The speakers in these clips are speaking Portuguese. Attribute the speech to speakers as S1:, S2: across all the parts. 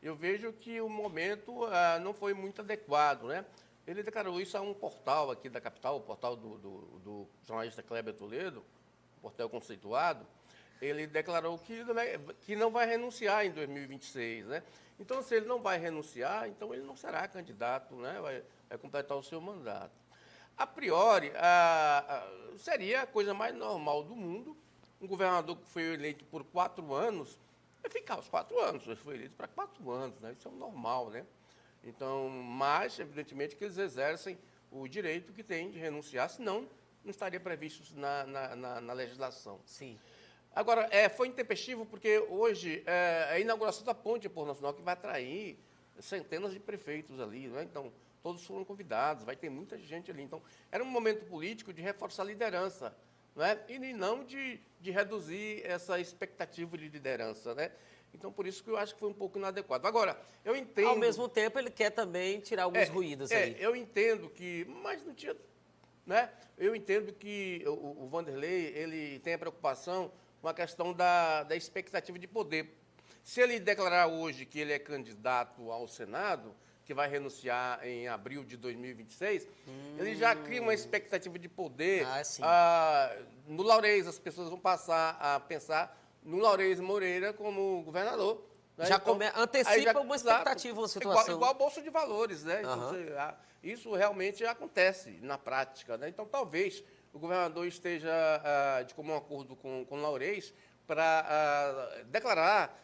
S1: eu vejo que o momento não foi muito adequado, né? Ele declarou isso a um portal aqui da capital, o portal do jornalista Kleber Toledo, portal conceituado. Ele declarou que não vai renunciar em 2026, né? Então, se ele não vai renunciar, então ele não será candidato, né? Vai completar o seu mandato. A priori, seria a coisa mais normal do mundo um governador que foi eleito por 4 anos ficar os 4 anos. Ele foi eleito para 4 anos, né? Isso é o normal, né? Então, mas, evidentemente, que eles exercem o direito que têm de renunciar, senão não estaria previsto na legislação.
S2: Sim.
S1: Agora, foi intempestivo porque hoje é a inauguração da ponte Nacional que vai atrair centenas de prefeitos ali, né? Então, todos foram convidados, vai ter muita gente ali. Então, era um momento político de reforçar a liderança, né? E não de reduzir essa expectativa de liderança, né? Então, por isso que eu acho que foi um pouco inadequado. Agora, eu entendo...
S2: Ao mesmo tempo, ele quer também tirar alguns ruídos aí.
S1: Eu entendo que... Mas não tinha... Né? Eu entendo que o Vanderlei ele tem a preocupação com a questão da expectativa de poder. Se ele declarar hoje que ele é candidato ao Senado, que vai renunciar em abril de 2026, ele já cria uma expectativa de poder. No Laurez, as pessoas vão passar a pensar no Laurez Moreira como governador. Né?
S2: Já então, antecipa uma expectativa, uma situação.
S1: Igual a Bolsa de Valores, né? Então, isso realmente acontece na prática, né? Então, talvez o governador esteja de comum acordo com o Laurez para declarar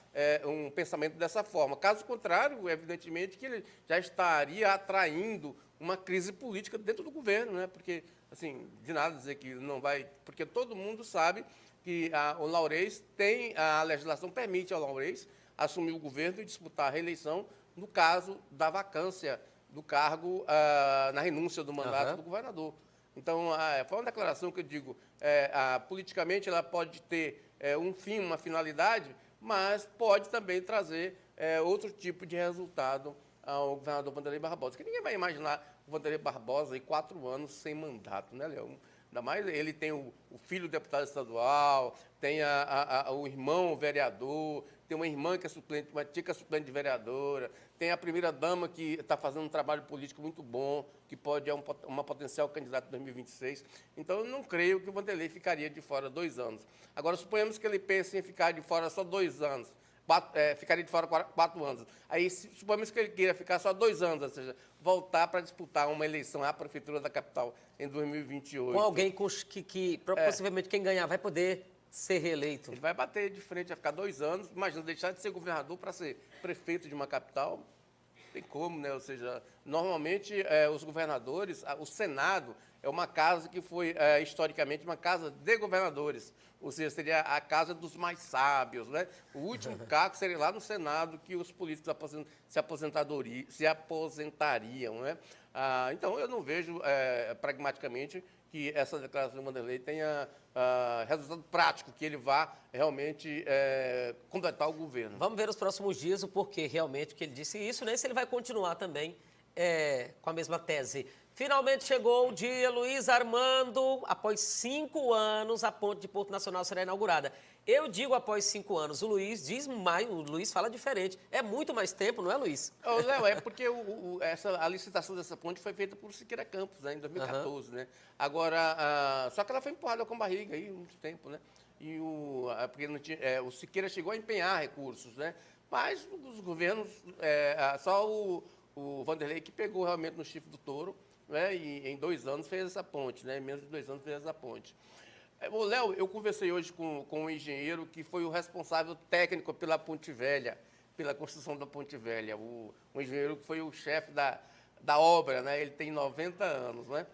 S1: um pensamento dessa forma. Caso contrário, evidentemente, que ele já estaria atraindo uma crise política dentro do governo, né? Porque, assim, de nada dizer que não vai... Porque todo mundo sabe que o Laurez a legislação permite ao Laurez assumir o governo e disputar a reeleição no caso da vacância do cargo na renúncia do mandato do governador. Então, foi uma declaração que eu digo, politicamente ela pode ter um fim, uma finalidade, mas pode também trazer outro tipo de resultado ao governador Vanderlei Barbosa. Que ninguém vai imaginar o Vanderlei Barbosa em 4 anos sem mandato, né, Léo? Ainda mais ele tem o filho deputado estadual, tem o irmão vereador, tem uma irmã que é suplente, uma tia que é suplente de vereadora, tem a primeira-dama que está fazendo um trabalho político muito bom, que pode uma potencial candidata em 2026. Então, eu não creio que o Vanderlei ficaria de fora 2 anos. Agora, suponhamos que ele pense em ficar de fora só 2 anos. Ficaria de fora 4 anos. Aí, suponhamos que ele queira ficar só 2 anos, ou seja, voltar para disputar uma eleição à Prefeitura da Capital em 2028.
S2: Com alguém que possivelmente quem ganhar vai poder ser reeleito.
S1: Ele vai bater de frente, vai ficar 2 anos. Imagina, deixar de ser governador para ser prefeito de uma capital. Não tem como, né? Ou seja, normalmente os governadores, o Senado é uma casa que foi historicamente uma casa de governadores, ou seja, seria a casa dos mais sábios, né? O último cargo seria lá no Senado que os políticos se aposentariam, né? Então, eu não vejo pragmaticamente que essa declaração do Vanderlei tenha resultado prático, que ele vá realmente completar o governo.
S2: Vamos ver os próximos dias o porquê realmente que ele disse isso, né? E se ele vai continuar também com a mesma tese. Finalmente chegou o dia, Luiz Armando, após 5 anos, a ponte de Porto Nacional será inaugurada. Eu digo após 5 anos, o Luiz diz mais, o Luiz fala diferente. É muito mais tempo, não é, Luiz?
S1: Léo, é porque a licitação dessa ponte foi feita por Siqueira Campos, né, em 2014, né? Agora, só que ela foi empurrada com barriga aí, muito tempo, né? E porque não tinha, o Siqueira chegou a empenhar recursos, né? Mas os governos, só o Vanderlei que pegou realmente no chifre do touro, né, e em 2 anos fez essa ponte, né? Em menos de 2 anos fez essa ponte. Léo, eu conversei hoje com um engenheiro que foi o responsável técnico pela Ponte Velha, pela construção da Ponte Velha. Um engenheiro que foi o chefe da obra, né? Ele tem 90 anos, né?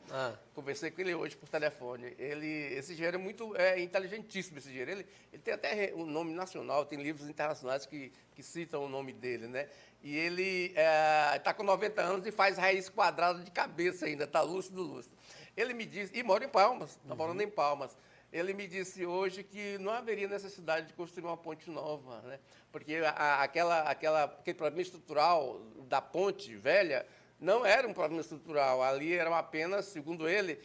S1: Conversei com ele hoje por telefone. Esse engenheiro é muito inteligentíssimo, esse engenheiro. Ele tem até um nome nacional, tem livros internacionais que citam o nome dele, né? E ele está com 90 anos e faz raiz quadrada de cabeça ainda, está lúcido. Ele me disse, e mora em Palmas, está morando em Palmas. Ele me disse hoje que não haveria necessidade de construir uma ponte nova, né? Porque aquele problema estrutural da ponte velha não era um problema estrutural. Ali eram apenas, segundo ele,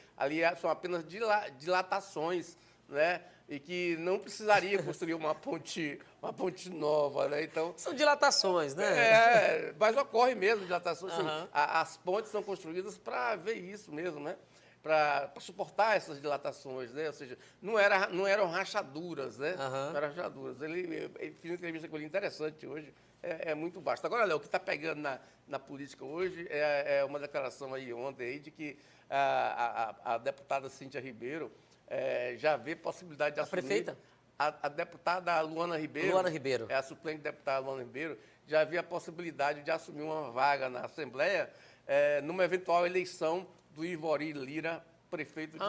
S1: são apenas dilatações, né? e que não precisaria construir uma ponte nova, né? Então,
S2: São dilatações, né?
S1: mas ocorre mesmo dilatações. Assim,
S2: Aham.
S1: as pontes são construídas para ver isso mesmo, né? Para suportar essas dilatações, né? Ou seja, não eram rachaduras, né?
S2: Aham.
S1: Não eram rachaduras. Ele fiz uma entrevista com ele interessante hoje, é muito vasto. Agora, Léo, o que está pegando na política hoje é uma declaração aí ontem aí de que a deputada Cíntia Ribeiro já vê possibilidade de assumir.
S2: Prefeita?
S1: A deputada Luana Ribeiro.
S2: Luana Ribeiro.
S1: A suplente deputada Luana Ribeiro já havia a possibilidade de assumir uma vaga na Assembleia numa eventual eleição do Ivori Lira, prefeito de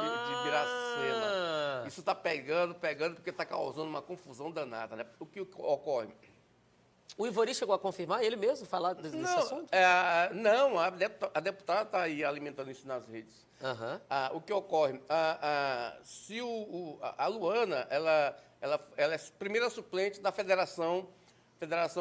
S1: Miracema. Isso está pegando, porque está causando uma confusão danada, né? O que ocorre?
S2: O Ivori chegou a confirmar ele mesmo falar desse assunto?
S1: Não, a deputada está aí alimentando isso nas redes.
S2: Aham.
S1: O que ocorre? Se a Luana, ela é a primeira suplente da federação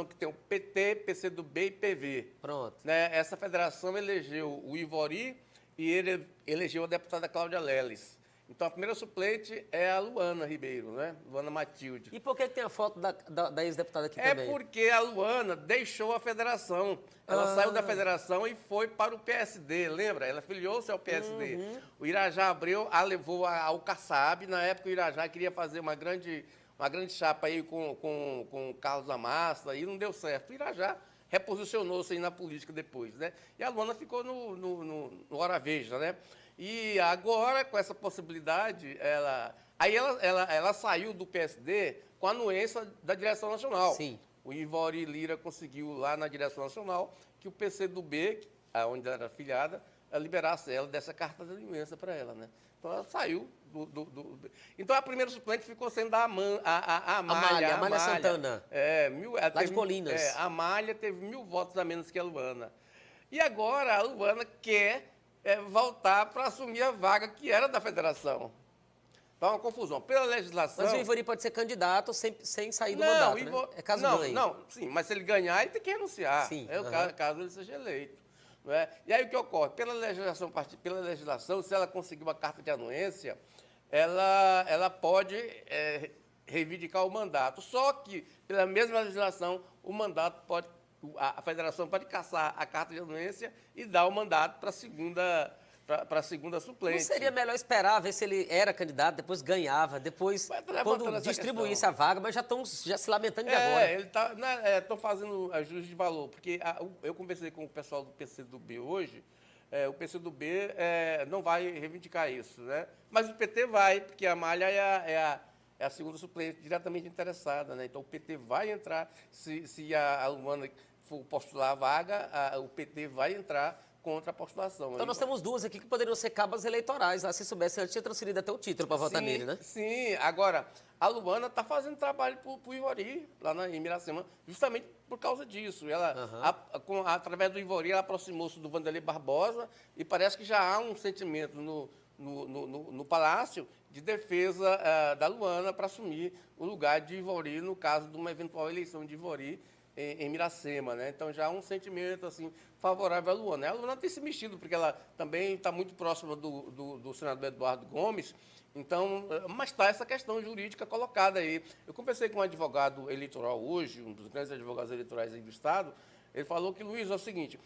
S1: que tem o PT, PCdoB e PV.
S2: Pronto.
S1: Né? Essa federação elegeu o Ivori e ele elegeu a deputada Cláudia Leles. Então, a primeira suplente é a Luana Ribeiro, né? Luana Matilde.
S2: E por que tem a foto da ex-deputada aqui também?
S1: É porque a Luana deixou a federação. Ela saiu da federação e foi para o PSD, lembra? Ela filiou-se ao PSD. O Irajá Abreu a levou ao Kassab. Na época, o Irajá queria fazer uma grande chapa aí com o Carlos Amassa e não deu certo. O Irajá reposicionou-se aí na política depois, né? E a Luana ficou no Hora Veja, né? E agora, com essa possibilidade, ela saiu do PSD com a anuência da direção nacional.
S2: Sim.
S1: O Ivori Lira conseguiu lá na direção nacional que o PCdoB, onde ela era afiliada, liberasse ela dessa carta de anuência para ela, né? Então ela saiu Então a primeira suplente ficou sendo a Amália.
S2: Amália Santana. Lá de Colinas.
S1: A Amália teve 1.000 votos a menos que a Luana. E agora a Luana quer voltar para assumir a vaga que era da federação. Então, é uma confusão. Pela legislação...
S2: Mas o Ivori pode ser candidato sem sair do mandato, né? É caso ganhe.
S1: Sim, mas se ele ganhar, ele tem que renunciar.
S2: Sim,
S1: caso ele seja eleito. Não é? E aí o que ocorre? Pela legislação, se ela conseguir uma carta de anuência, ela pode reivindicar o mandato. Só que, pela mesma legislação, a federação pode cassar a carta de anuência e dar o mandato para a segunda suplente.
S2: Não seria melhor esperar, ver se ele era candidato, depois ganhava, depois, quando distribuísse a vaga, mas já se lamentando de agora.
S1: Estão fazendo ajuste de valor, porque eu conversei com o pessoal do PCdoB hoje, o PCdoB não vai reivindicar isso, né? Mas o PT vai, porque a Amália é a segunda suplente diretamente interessada, né? Então o PT vai entrar, se a Luana for postular a vaga, o PT vai entrar contra a postulação.
S2: Então nós temos duas aqui que poderiam ser cabas eleitorais, lá, se soubesse antes, tinha transferido até o título para votar nele, né?
S1: Sim, agora, a Luana está fazendo trabalho para o Ivori, lá em Miracema, justamente por causa disso. Ela, através do Ivori, ela aproximou-se do Vanderlei Barbosa e parece que já há um sentimento no Palácio de defesa da Luana para assumir o lugar de Ivori no caso de uma eventual eleição de Ivori em Miracema, né? Então já há um sentimento assim favorável à Luana. A Luana tem se mexido porque ela também está muito próxima do senador Eduardo Gomes. Então, mas está essa questão jurídica colocada aí. Eu conversei com um advogado eleitoral hoje, um dos grandes advogados eleitorais aí do estado. Ele falou que, Luiz, é o seguinte: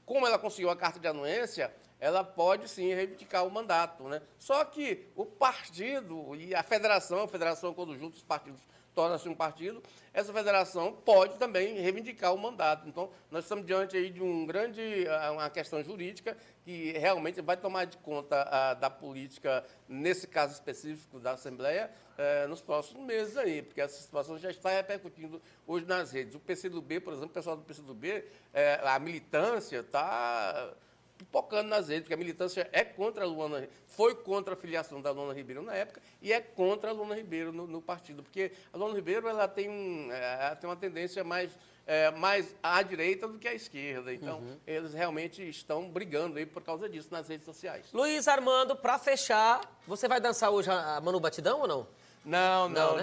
S1: como ela conseguiu a carta de anuência, ela pode sim reivindicar o mandato, né? Só que o partido e a federação quando juntos os partidos torna-se um partido, essa federação pode também reivindicar o mandato. Então, nós estamos diante aí de uma questão jurídica que realmente vai tomar de conta da política, nesse caso específico da Assembleia, nos próximos meses aí, porque essa situação já está repercutindo hoje nas redes. O PCdoB, por exemplo, o pessoal do PCdoB, a militância está pipocando nas redes, porque a militância é contra a Luana, foi contra a filiação da Luana Ribeiro na época e é contra a Luana Ribeiro no partido, porque a Luana Ribeiro ela tem uma tendência mais à direita do que à esquerda. Então, eles realmente estão brigando aí por causa disso nas redes sociais.
S2: Luiz Armando, para fechar, você vai dançar hoje a Manu Batidão ou não?
S1: Não,
S2: Não, né?